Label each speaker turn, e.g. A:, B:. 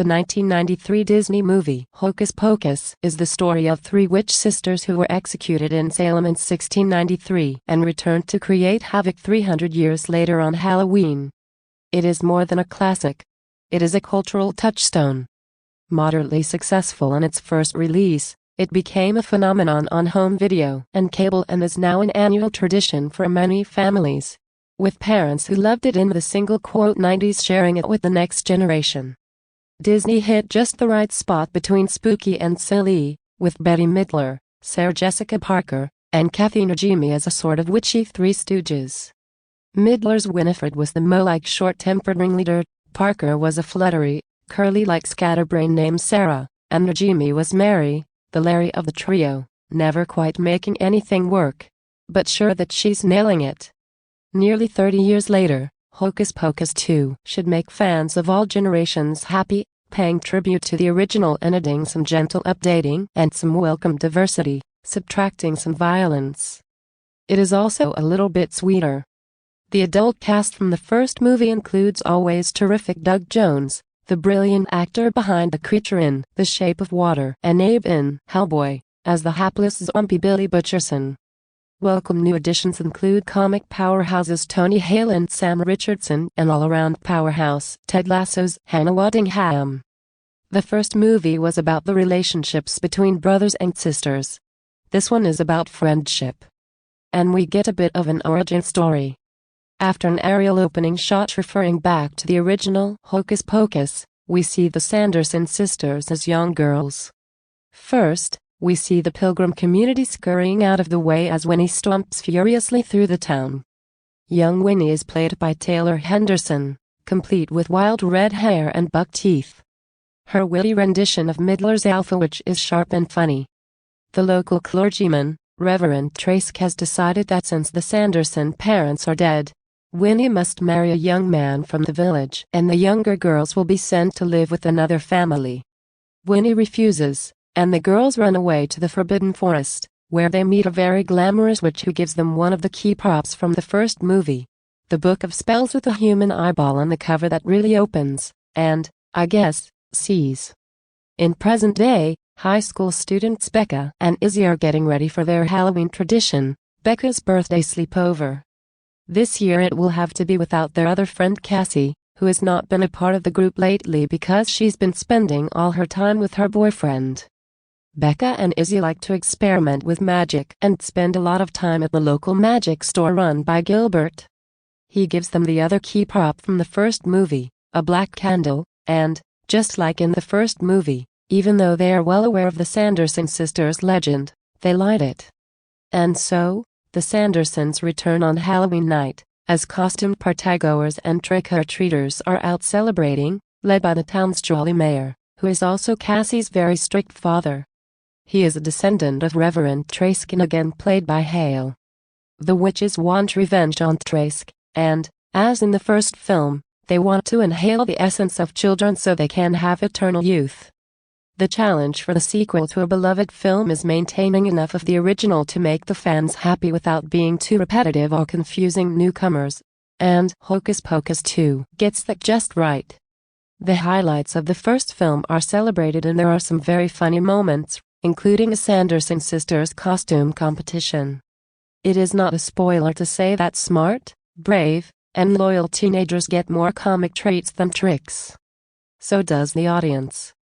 A: The 1993 Disney movie Hocus Pocus is the story of three witch sisters who were executed in Salem in 1693 and returned to create havoc 300 years later on Halloween. It is more than a classic. It is a cultural touchstone. Moderately successful on its first release, it became a phenomenon on home video and cable and is now an annual tradition for many families, with parents who loved it in the single '90s sharing it with the next generation. Disney hit just the right spot between spooky and silly, with Bette Midler, Sarah Jessica Parker, and Kathy Najimy as a sort of witchy Three Stooges. Midler's Winifred was the mo-like short-tempered ringleader, Parker was a fluttery, curly-like scatterbrain named Sarah, and Najimy was Mary, the Larry of the trio, never quite making anything work, but sure that she's nailing it. Nearly 30 years later, Hocus Pocus 2 should make fans of all generations happy, paying tribute to the original and adding some gentle updating and some welcome diversity, subtracting some violence. It is also a little bit sweeter. The adult cast from the first movie includes always terrific Doug Jones, the brilliant actor behind The Creature in The Shape of Water, and Abe in Hellboy, as the hapless zombie Billy Butcherson. Welcome new additions include comic powerhouses Tony Hale and Sam Richardson and all-around powerhouse Ted Lasso's Hannah Waddingham. The first movie was about the relationships between brothers and sisters. This one is about friendship. And we get a bit of an origin story. After an aerial opening shot referring back to the original Hocus Pocus, we see the Sanderson sisters as young girls. First, we see the pilgrim community scurrying out of the way as Winnie stomps furiously through the town. Young Winnie is played by Taylor Henderson, complete with wild red hair and buck teeth. Her witty rendition of Midler's Alpha Witch is sharp and funny. The local clergyman, Reverend Trask, has decided that since the Sanderson parents are dead, Winnie must marry a young man from the village and the younger girls will be sent to live with another family. Winnie refuses, and the girls run away to the Forbidden Forest, where they meet a very glamorous witch who gives them one of the key props from the first movie, the Book of Spells with a human eyeball on the cover that really opens, and, I guess, sees. In present day, high school students Becca and Izzy are getting ready for their Halloween tradition, Becca's birthday sleepover. This year it will have to be without their other friend Cassie, who has not been a part of the group lately because she's been spending all her time with her boyfriend. Becca and Izzy like to experiment with magic and spend a lot of time at the local magic store run by Gilbert. He gives them the other key prop from the first movie, a black candle, and, just like in the first movie, even though they are well aware of the Sanderson sisters' legend, they light it. And so, the Sandersons return on Halloween night, as costumed partygoers and trick-or-treaters are out celebrating, led by the town's jolly mayor, who is also Cassie's very strict father. He is a descendant of Reverend Trask and again played by Hale. The witches want revenge on Trask, and, as in the first film, they want to inhale the essence of children so they can have eternal youth. The challenge for the sequel to a beloved film is maintaining enough of the original to make the fans happy without being too repetitive or confusing newcomers. And Hocus Pocus 2 gets that just right. The highlights of the first film are celebrated and there are some very funny moments, including a Sanderson sisters costume competition. It is not a spoiler to say that smart, brave, and loyal teenagers get more comic traits than tricks. So does the audience.